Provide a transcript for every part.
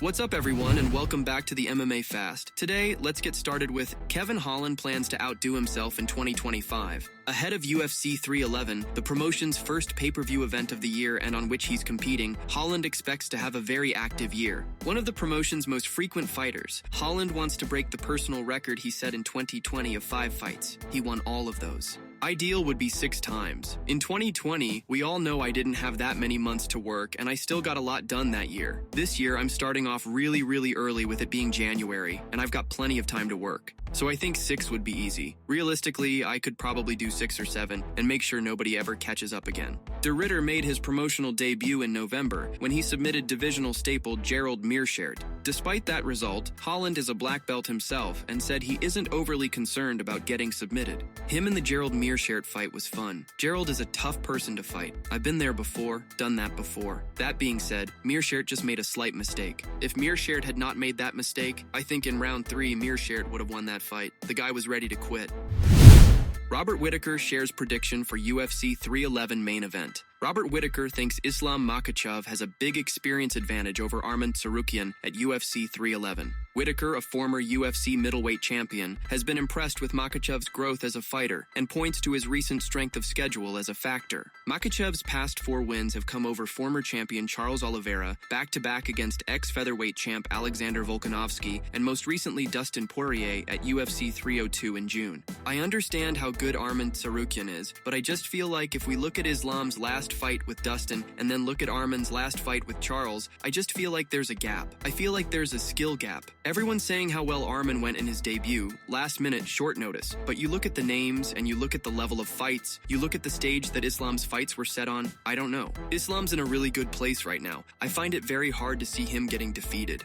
What's up everyone and welcome back to the MMA Fast. Today, let's get started with Kevin Holland plans to outdo himself in 2025. Ahead of UFC 311, the promotion's first pay-per-view event of the year and on which he's competing, Holland expects to have a very active year. One of the promotion's most frequent fighters, Holland wants to break the personal record he set in 2020 of 5 fights. He won all of those. Ideal would be 6 times. In 2020, we all know I didn't have that many months to work, and I still got a lot done that year. This year, I'm starting off really early with it being January, and I've got plenty of time to work. So I think 6 would be easy. Realistically, I could probably do 6 or 7 and make sure nobody ever catches up again. De Ridder made his promotional debut in November when he submitted divisional staple Gerald Meerschaert. Despite that result, Holland is a black belt himself and said he isn't overly concerned about getting submitted. Him and the Gerald Meerschaert fight was fun. Gerald is a tough person to fight. I've been there before, done that before. That being said, Meerschaert just made a slight mistake. If Meerschaert had not made that mistake, I think in round 3 Meerschaert would have won that fight. The guy was ready to quit. Robert Whittaker shares prediction for UFC 311 main event. Robert Whittaker thinks Islam Makhachev has a big experience advantage over Arman Tsarukyan at UFC 311. Whittaker, a former UFC middleweight champion, has been impressed with Makhachev's growth as a fighter and points to his recent strength of schedule as a factor. Makhachev's past 4 wins have come over former champion Charles Oliveira, back-to-back against ex-featherweight champ Alexander Volkanovski, and most recently Dustin Poirier at UFC 302 in June. I understand how good Arman Tsarukyan is, but I just feel like if we look at Islam's last fight with Dustin and then look at Arman's last fight with Charles, I just feel like there's a gap. I feel like there's a skill gap. Everyone's saying how well Arman went in his debut, last minute, short notice, but you look at the names and you look at the level of fights, you look at the stage that Islam's fights were set on, I don't know. Islam's in a really good place right now. I find it very hard to see him getting defeated.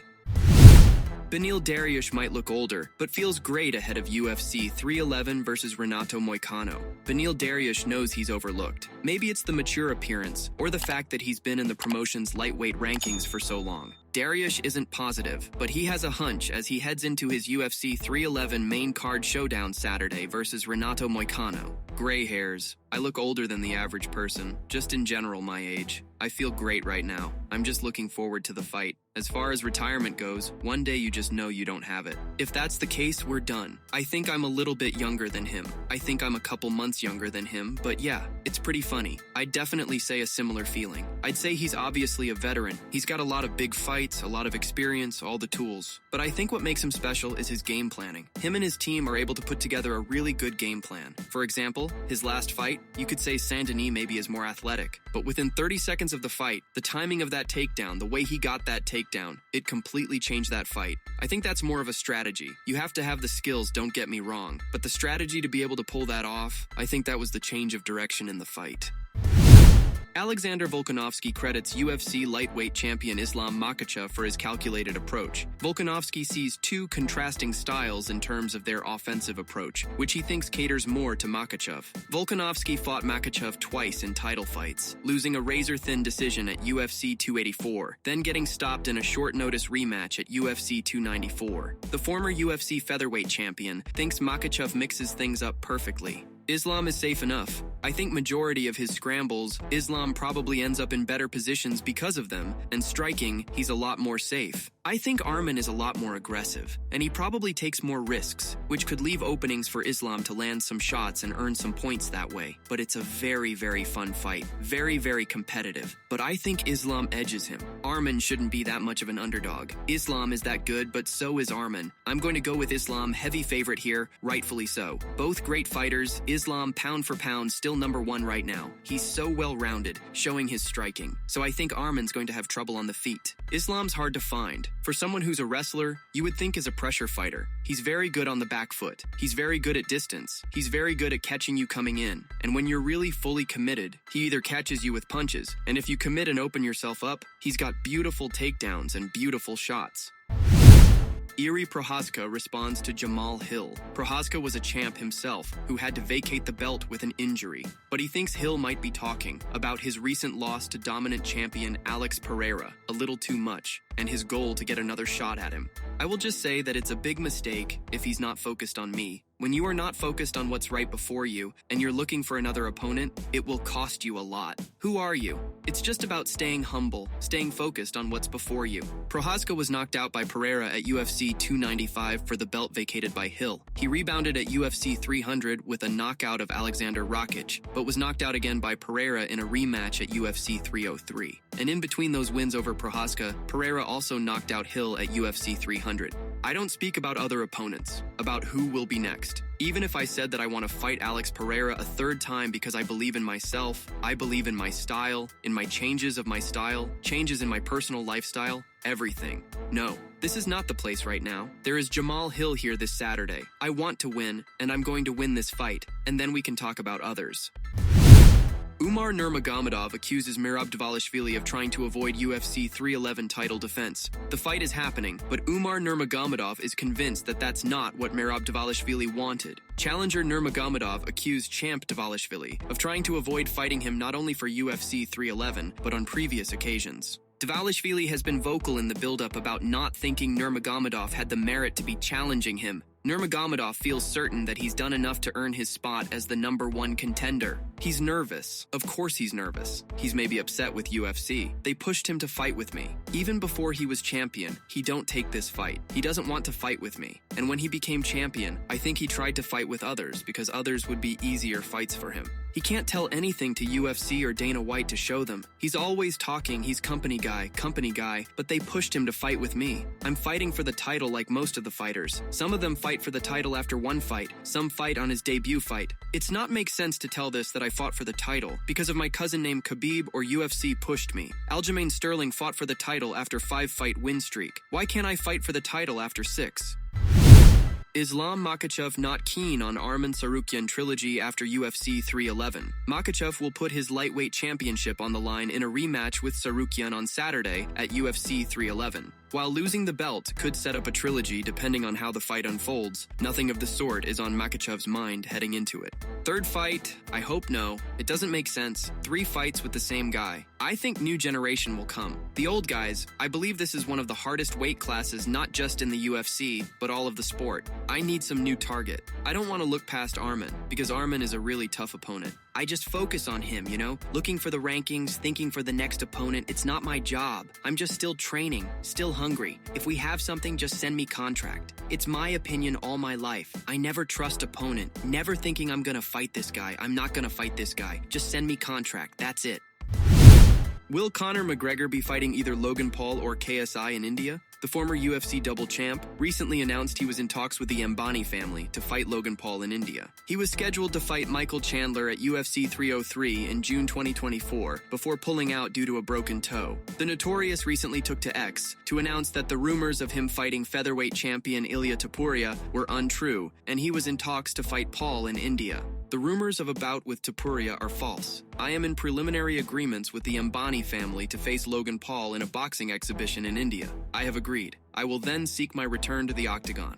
Beneil Dariush might look older, but feels great ahead of UFC 311 versus Renato Moicano. Beneil Dariush knows he's overlooked. Maybe it's the mature appearance, or the fact that he's been in the promotion's lightweight rankings for so long. Dariush isn't positive, but he has a hunch as he heads into his UFC 311 main card showdown Saturday versus Renato Moicano. Gray hairs. I look older than the average person, just in general my age. I feel great right now. I'm just looking forward to the fight. As far as retirement goes, one day you just know you don't have it. If that's the case, we're done. I think I'm a little bit younger than him. I think I'm a couple months younger than him, but yeah, it's pretty funny. I'd definitely say a similar feeling. I'd say he's obviously a veteran. He's got a lot of big fights, a lot of experience, all the tools. But I think what makes him special is his game planning. Him and his team are able to put together a really good game plan. For example, his last fight, you could say Saint-Denis maybe is more athletic, but within 30 seconds of the fight, the timing of that takedown, the way he got that takedown, it completely changed that fight. I think that's more of a strategy. You have to have the skills, don't get me wrong, but the strategy to be able to pull that off, I think that was the change of direction in the fight. Alexander Volkanovski credits UFC lightweight champion Islam Makhachev for his calculated approach. Volkanovski sees 2 contrasting styles in terms of their offensive approach, which he thinks caters more to Makhachev. Volkanovski fought Makhachev twice in title fights, losing a razor-thin decision at UFC 284, then getting stopped in a short-notice rematch at UFC 294. The former UFC featherweight champion thinks Makhachev mixes things up perfectly. Islam is safe enough. I think majority of his scrambles, Islam probably ends up in better positions because of them, and striking, he's a lot more safe. I think Arman is a lot more aggressive, and he probably takes more risks, which could leave openings for Islam to land some shots and earn some points that way. But it's a very fun fight. Very competitive. But I think Islam edges him. Arman shouldn't be that much of an underdog. Islam is that good, but so is Arman. I'm going to go with Islam, heavy favorite here, rightfully so. Both great fighters, Islam pound for pound still #1 right now. He's so well-rounded, showing his striking. So I think Arman's going to have trouble on the feet. Islam's hard to find. For someone who's a wrestler, you would think is a pressure fighter. He's very good on the back foot. He's very good at distance. He's very good at catching you coming in. And when you're really fully committed, he either catches you with punches, and if you commit and open yourself up, he's got beautiful takedowns and beautiful shots. Jiri Prochazka responds to Jamahal Hill. Prochazka was a champ himself who had to vacate the belt with an injury, but he thinks Hill might be talking about his recent loss to dominant champion Alex Pereira a little too much and his goal to get another shot at him. I will just say that it's a big mistake if he's not focused on me. When you are not focused on what's right before you and you're looking for another opponent, it will cost you a lot. Who are you? It's just about staying humble, staying focused on what's before you. Prochazka was knocked out by Pereira at UFC 295 for the belt vacated by Hill. He rebounded at UFC 300 with a knockout of Alexander Rakic, but was knocked out again by Pereira in a rematch at UFC 303. And in between those wins over Prochazka, Pereira also knocked out Hill at UFC 300. I don't speak about other opponents, about who will be next. Even if I said that I want to fight Alex Pereira a third time because I believe in myself, I believe in my style, in my changes of my style, changes in my personal lifestyle, everything. No, this is not the place right now. There is Jamahal Hill here this Saturday. I want to win, and I'm going to win this fight, and then we can talk about others. Umar Nurmagomedov accuses Merab Dvalishvili of trying to avoid UFC 311 title defense. The fight is happening, but Umar Nurmagomedov is convinced that that's not what Merab Dvalishvili wanted. Challenger Nurmagomedov accused champ Dvalishvili of trying to avoid fighting him not only for UFC 311, but on previous occasions. Dvalishvili has been vocal in the build-up about not thinking Nurmagomedov had the merit to be challenging him. Nurmagomedov feels certain that he's done enough to earn his spot as the #1 contender. He's nervous. Of course he's nervous. He's maybe upset with UFC. They pushed him to fight with me. Even before he was champion, he don't take this fight. He doesn't want to fight with me. And when he became champion, I think he tried to fight with others because others would be easier fights for him. He can't tell anything to UFC or Dana White to show them. He's always talking he's company guy, but they pushed him to fight with me. I'm fighting for the title like most of the fighters. Some of them fight for the title after one fight. Some fight on his debut fight. It's not make sense to tell this that I fought for the title because of my cousin named Khabib or UFC pushed me. Aljamain Sterling fought for the title after 5-fight win streak. Why can't I fight for the title after 6? Islam Makhachev not keen on Arman Tsarukyan trilogy after UFC 311. Makhachev will put his lightweight championship on the line in a rematch with Tsarukyan on Saturday at UFC 311. While losing the belt could set up a trilogy depending on how the fight unfolds, nothing of the sort is on Makhachev's mind heading into it. Third fight? I hope no. It doesn't make sense. 3 fights with the same guy. I think new generation will come. The old guys, I believe this is one of the hardest weight classes not just in the UFC, but all of the sport. I need some new target. I don't want to look past Arman, because Arman is a really tough opponent. I just focus on him, looking for the rankings, thinking for the next opponent. It's not my job. I'm just still training, still hungry. If we have something, just send me contract. It's my opinion all my life. I never trust opponent, never thinking I'm gonna fight this guy. I'm not gonna fight this guy. Just send me contract, that's it. Will Conor McGregor be fighting either Logan Paul or KSI in India? The former UFC double champ recently announced he was in talks with the Ambani family to fight Logan Paul in India. He was scheduled to fight Michael Chandler at UFC 303 in June 2024 before pulling out due to a broken toe. The Notorious recently took to X to announce that the rumors of him fighting featherweight champion Ilia Topuria were untrue, and he was in talks to fight Paul in India. The rumors of a bout with Topuria are false. I am in preliminary agreements with the Ambani family to face Logan Paul in a boxing exhibition in India. I have agreed. I will then seek my return to the octagon.